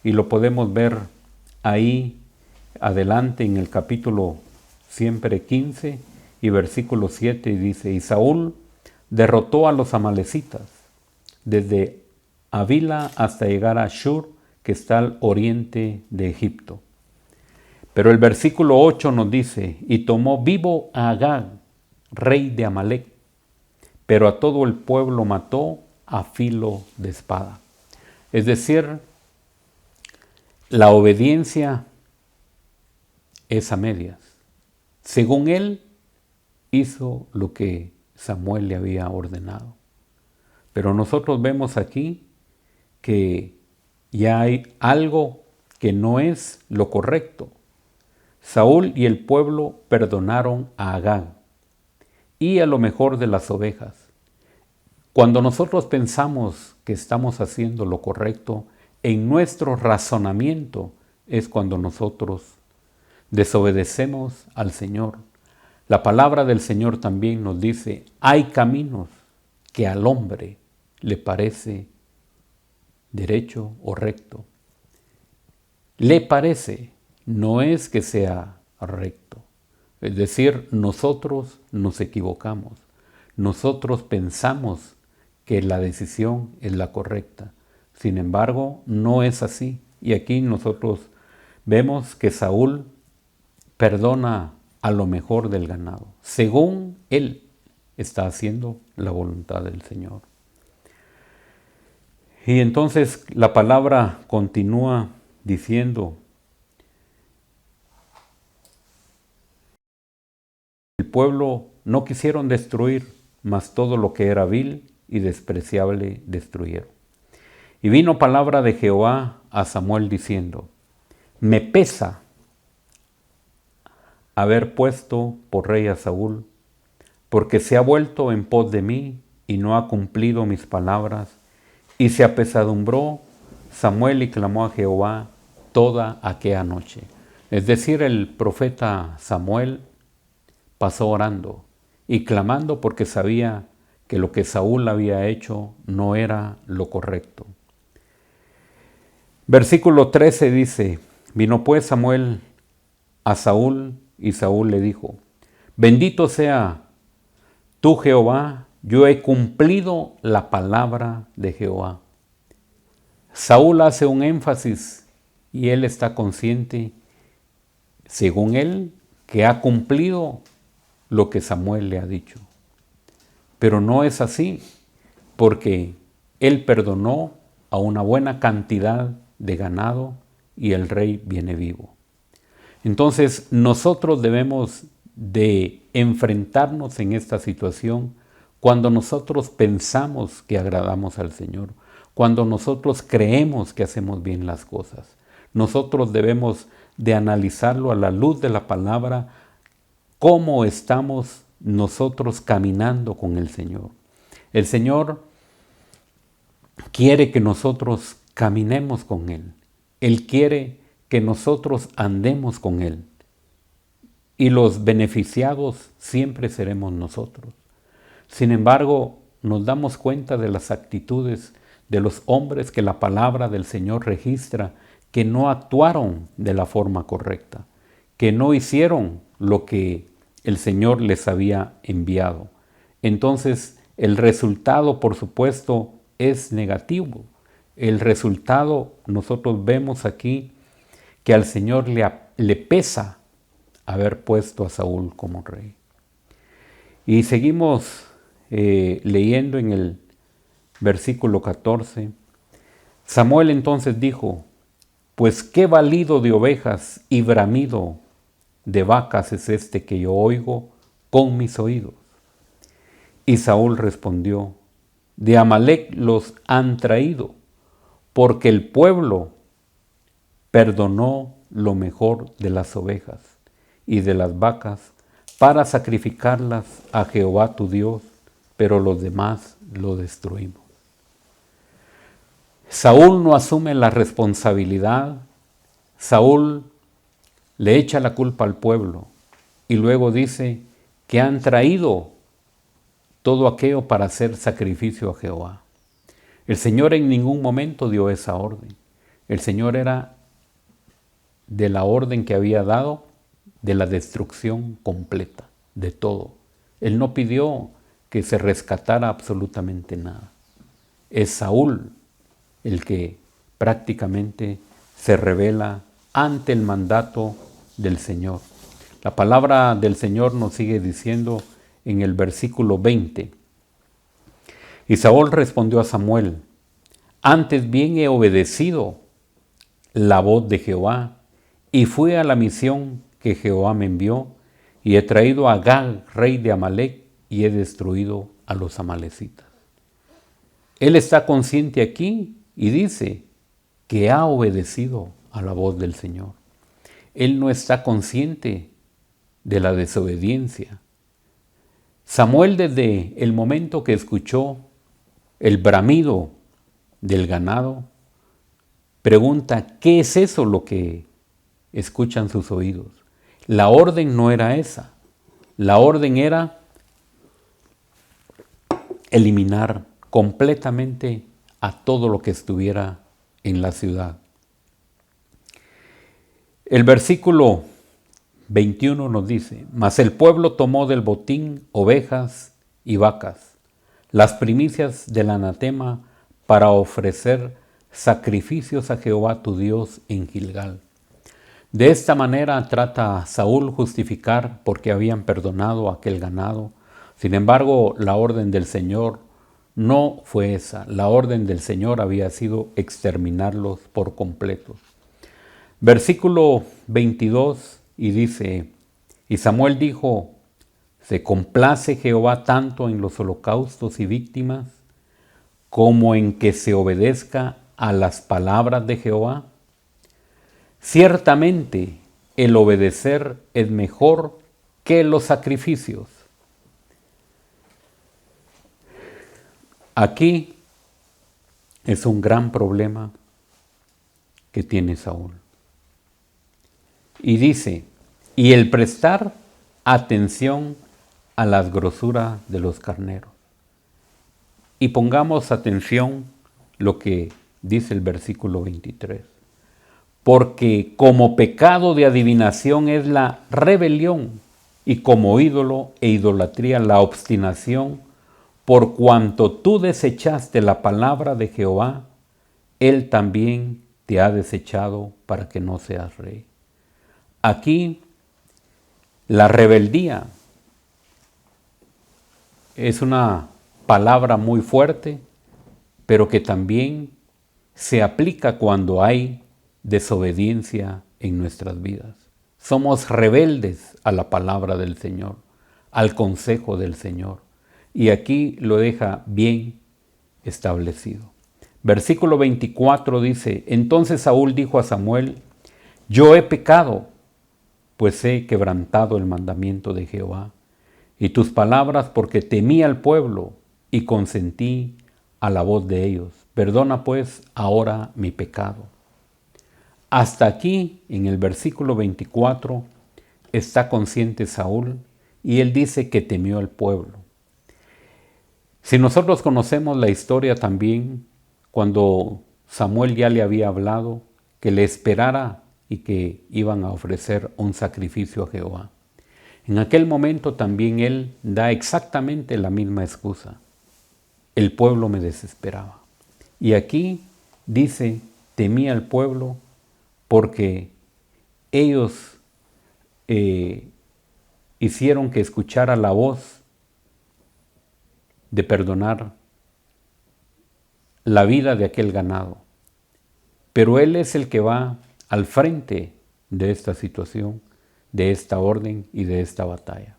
Y lo podemos ver ahí adelante en el capítulo siempre 15 y versículo 7, y dice: y Saúl derrotó a los amalecitas desde Avila hasta llegar a Shur, que está al oriente de Egipto. Pero el versículo 8 nos dice: y tomó vivo a Agag, rey de Amalec, pero a todo el pueblo mató a filo de espada. Es decir, la obediencia es a medias. Según él, hizo lo que Samuel le había ordenado. Pero nosotros vemos aquí que ya hay algo que no es lo correcto. Saúl y el pueblo perdonaron a Agag y a lo mejor de las ovejas. Cuando nosotros pensamos que estamos haciendo lo correcto, en nuestro razonamiento es cuando nosotros desobedecemos al Señor. La palabra del Señor también nos dice: hay caminos que al hombre le parece derecho o recto. Le parece, no es que sea recto. Es decir, nosotros nos equivocamos. Nosotros pensamos que la decisión es la correcta. Sin embargo, no es así. Y aquí nosotros vemos que Saúl perdona a lo mejor del ganado, según él está haciendo la voluntad del Señor. Y entonces la palabra continúa diciendo: el pueblo no quisieron destruir, mas todo lo que era vil y despreciable destruyeron. Y vino palabra de Jehová a Samuel diciendo: me pesa haber puesto por rey a Saúl, porque se ha vuelto en pos de mí y no ha cumplido mis palabras. Y se apesadumbró Samuel y clamó a Jehová toda aquella noche. Es decir, el profeta Samuel pasó orando y clamando porque sabía que lo que Saúl había hecho no era lo correcto. Versículo 13 dice: vino pues Samuel a Saúl y Saúl le dijo: bendito sea tú, Jehová, yo he cumplido la palabra de Jehová. Saúl hace un énfasis y él está consciente, según él, que ha cumplido lo que Samuel le ha dicho. Pero no es así, porque él perdonó a una buena cantidad de ganado y el rey viene vivo. Entonces nosotros debemos de enfrentarnos en esta situación cuando nosotros pensamos que agradamos al Señor, cuando nosotros creemos que hacemos bien las cosas. Nosotros debemos de analizarlo a la luz de la palabra, cómo estamos nosotros caminando con el Señor. El Señor quiere que nosotros caminemos con Él. Él quiere que nosotros andemos con Él. Y los beneficiados siempre seremos nosotros. Sin embargo, nos damos cuenta de las actitudes de los hombres que la palabra del Señor registra, que no actuaron de la forma correcta, que no hicieron lo que el Señor les había enviado. Entonces, el resultado, por supuesto, es negativo. El resultado, nosotros vemos aquí que al Señor le pesa haber puesto a Saúl como rey. Y seguimos leyendo en el versículo 14. Samuel entonces dijo: pues qué balido de ovejas y bramido de vacas es este que yo oigo con mis oídos. Y Saúl respondió: de Amalec los han traído, porque el pueblo perdonó lo mejor de las ovejas y de las vacas para sacrificarlas a Jehová tu Dios, pero los demás lo destruimos. Saúl no asume la responsabilidad. Saúl le echa la culpa al pueblo y luego dice que han traído todo aquello para hacer sacrificio a Jehová. El Señor en ningún momento dio esa orden. El Señor era de la orden que había dado de la destrucción completa, de todo. Él no pidió que se rescatara absolutamente nada. Es Saúl el que prácticamente se rebela ante el mandato del Señor. La palabra del Señor nos sigue diciendo en el versículo 20. Y Saúl respondió a Samuel: antes bien he obedecido la voz de Jehová y fui a la misión que Jehová me envió y he traído a Agag, rey de Amalec, y he destruido a los amalecitas. Él está consciente aquí y dice que ha obedecido a la voz del Señor. Él no está consciente de la desobediencia. Samuel, desde el momento que escuchó el bramido del ganado, pregunta: ¿qué es eso lo que escuchan sus oídos? La orden no era esa. La orden era eliminar completamente a todo lo que estuviera en la ciudad. El versículo 21 nos dice: mas el pueblo tomó del botín ovejas y vacas, las primicias del anatema, para ofrecer sacrificios a Jehová tu Dios en Gilgal. De esta manera trata a Saúl justificar porque habían perdonado aquel ganado. Sin embargo, la orden del Señor no fue esa. La orden del Señor había sido exterminarlos por completo. Versículo 22 y dice: y Samuel dijo: ¿se complace Jehová tanto en los holocaustos y víctimas como en que se obedezca a las palabras de Jehová? Ciertamente el obedecer es mejor que los sacrificios. Aquí es un gran problema que tiene Saúl. Y dice: y el prestar atención a las grosuras de los carneros. Y pongamos atención lo que dice el versículo 23. Porque como pecado de adivinación es la rebelión, y como ídolo e idolatría la obstinación, por cuanto tú desechaste la palabra de Jehová, Él también te ha desechado para que no seas rey. Aquí la rebeldía es una palabra muy fuerte, pero que también se aplica cuando hay desobediencia en nuestras vidas. Somos rebeldes a la palabra del Señor, al consejo del Señor. Y aquí lo deja bien establecido. Versículo 24 dice: entonces Saúl dijo a Samuel: yo he pecado, pues he quebrantado el mandamiento de Jehová y tus palabras, porque temí al pueblo y consentí a la voz de ellos. Perdona pues ahora mi pecado. Hasta aquí, en el versículo 24, está consciente Saúl y él dice que temió al pueblo. Si nosotros conocemos la historia también, cuando Samuel ya le había hablado que le esperara y que iban a ofrecer un sacrificio a Jehová. En aquel momento también él da exactamente la misma excusa. El pueblo me desesperaba. Y aquí dice: temí al pueblo porque ellos hicieron que escuchara la voz de perdonar la vida de aquel ganado. Pero él es el que va al frente de esta situación, de esta orden y de esta batalla.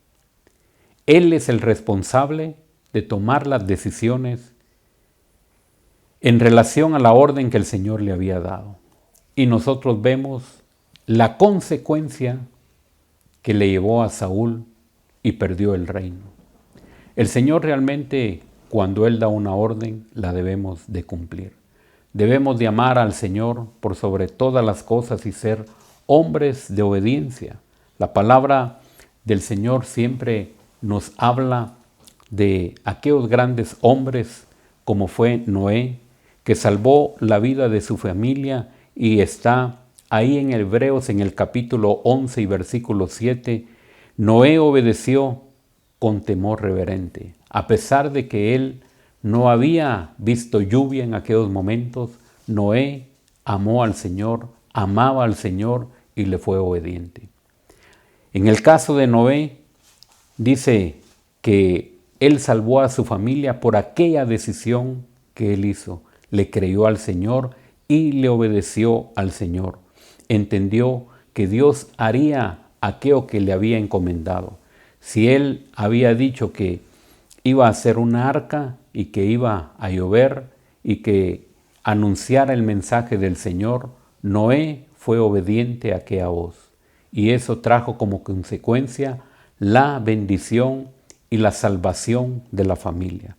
Él es el responsable de tomar las decisiones en relación a la orden que el Señor le había dado. Y nosotros vemos la consecuencia que le llevó a Saúl y perdió el reino. El Señor realmente, cuando Él da una orden, la debemos de cumplir. Debemos de amar al Señor por sobre todas las cosas y ser hombres de obediencia. La palabra del Señor siempre nos habla de aquellos grandes hombres como fue Noé, que salvó la vida de su familia, y está ahí en Hebreos en el capítulo 11 y versículo 7. Noé obedeció con temor reverente, a pesar de que él no había visto lluvia en aquellos momentos. Noé amó al Señor, amaba al Señor y le fue obediente. En el caso de Noé, dice que él salvó a su familia por aquella decisión que él hizo. Le creyó al Señor y le obedeció al Señor. Entendió que Dios haría aquello que le había encomendado. Si él había dicho que iba a hacer una arca y que iba a llover y que anunciara el mensaje del Señor, Noé fue obediente a aquella voz. Y eso trajo como consecuencia la bendición y la salvación de la familia.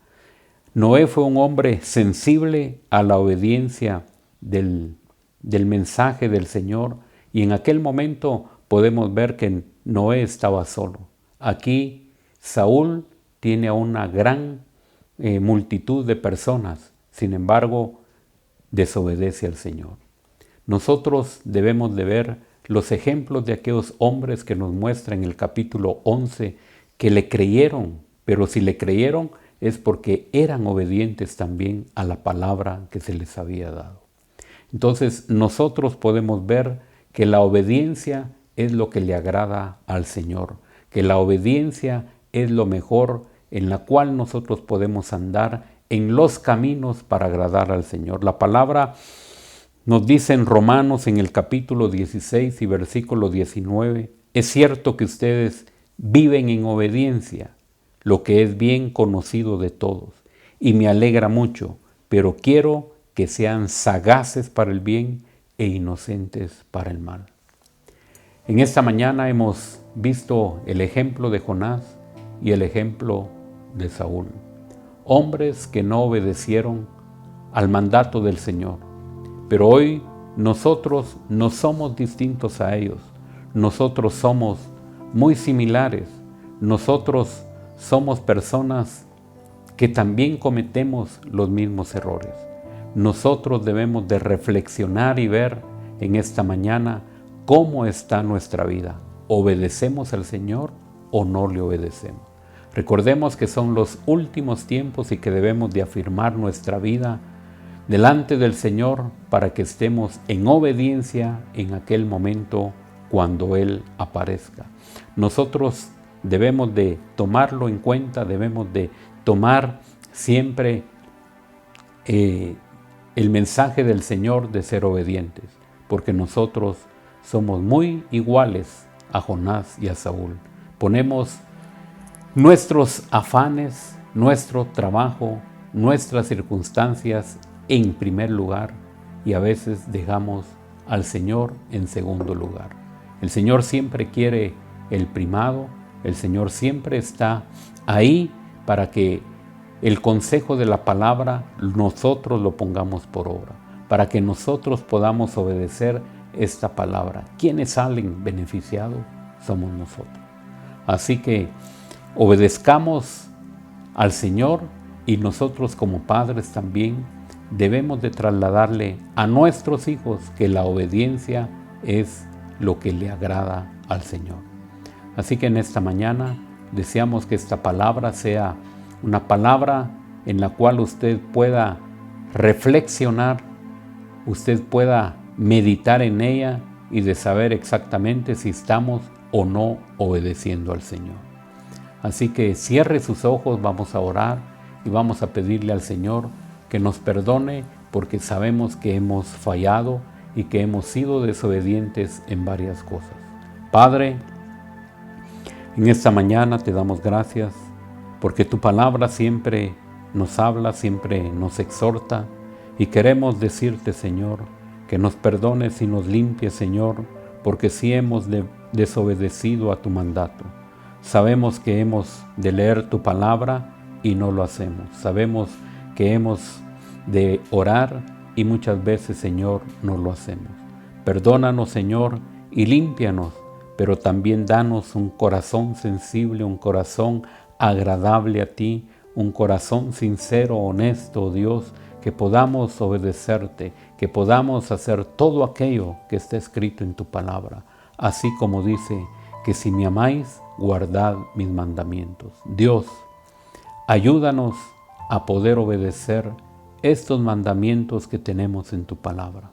Noé fue un hombre sensible a la obediencia del mensaje del Señor, y en aquel momento podemos ver que Noé estaba solo. Aquí Saúl tiene a una gran multitud de personas, sin embargo desobedece al Señor. Nosotros debemos de ver los ejemplos de aquellos hombres que nos muestra en el capítulo 11, que le creyeron, pero si le creyeron es porque eran obedientes también a la palabra que se les había dado. Entonces nosotros podemos ver que la obediencia es lo que le agrada al Señor, que la obediencia es lo mejor en la cual nosotros podemos andar en los caminos para agradar al Señor. La palabra nos dice en Romanos en el capítulo 16 y versículo 19, es cierto que ustedes viven en obediencia, lo que es bien conocido de todos, y me alegra mucho, pero quiero que sean sagaces para el bien e inocentes para el mal. En esta mañana hemos visto el ejemplo de Jonás y el ejemplo de Saúl, hombres que no obedecieron al mandato del Señor. Pero hoy nosotros no somos distintos a ellos, nosotros somos muy similares, nosotros somos personas que también cometemos los mismos errores. Nosotros debemos de reflexionar y ver en esta mañana cómo está nuestra vida. ¿Obedecemos al Señor o no le obedecemos? Recordemos que son los últimos tiempos y que debemos de afirmar nuestra vida delante del Señor para que estemos en obediencia en aquel momento cuando Él aparezca. Nosotros debemos de tomarlo en cuenta, debemos de tomar siempre el mensaje del Señor de ser obedientes, porque nosotros somos muy iguales a Jonás y a Saúl. Ponemos nuestros afanes, nuestro trabajo, nuestras circunstancias en primer lugar y a veces dejamos al Señor en segundo lugar. El Señor siempre quiere el primado, el Señor siempre está ahí para que el consejo de la palabra nosotros lo pongamos por obra, para que nosotros podamos obedecer esta palabra. ¿Quiénes salen beneficiados? Somos nosotros. Así que obedezcamos al Señor y nosotros como padres también debemos de trasladarle a nuestros hijos que la obediencia es lo que le agrada al Señor. Así que en esta mañana deseamos que esta palabra sea una palabra en la cual usted pueda reflexionar, usted pueda meditar en ella y de saber exactamente si estamos o no obedeciendo al Señor. Así que cierre sus ojos, vamos a orar y vamos a pedirle al Señor que nos perdone porque sabemos que hemos fallado y que hemos sido desobedientes en varias cosas. Padre, en esta mañana te damos gracias porque tu palabra siempre nos habla, siempre nos exhorta y queremos decirte, Señor, que nos perdones y nos limpies, Señor, porque sí hemos desobedecido a tu mandato. Sabemos que hemos de leer tu palabra y no lo hacemos. Sabemos que hemos de orar y muchas veces, Señor, no lo hacemos. Perdónanos, Señor, y límpianos, pero también danos un corazón sensible, un corazón agradable a ti, un corazón sincero, honesto, oh Dios, que podamos obedecerte, que podamos hacer todo aquello que está escrito en tu palabra, así como dice que si me amáis, guardad mis mandamientos. Dios, ayúdanos a poder obedecer estos mandamientos que tenemos en tu palabra.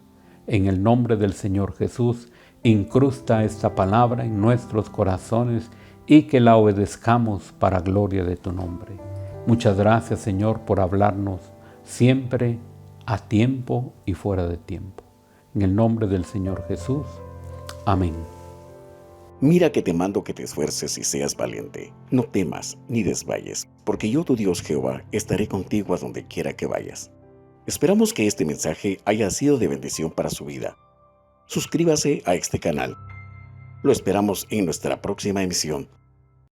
En el nombre del Señor Jesús, incrusta esta palabra en nuestros corazones y que la obedezcamos para gloria de tu nombre. Muchas gracias, Señor, por hablarnos siempre a tiempo y fuera de tiempo. En el nombre del Señor Jesús. Amén. Mira que te mando que te esfuerces y seas valiente. No temas ni desmayes, porque yo, tu Dios Jehová, estaré contigo a donde quiera que vayas. Esperamos que este mensaje haya sido de bendición para su vida. Suscríbase a este canal. Lo esperamos en nuestra próxima emisión.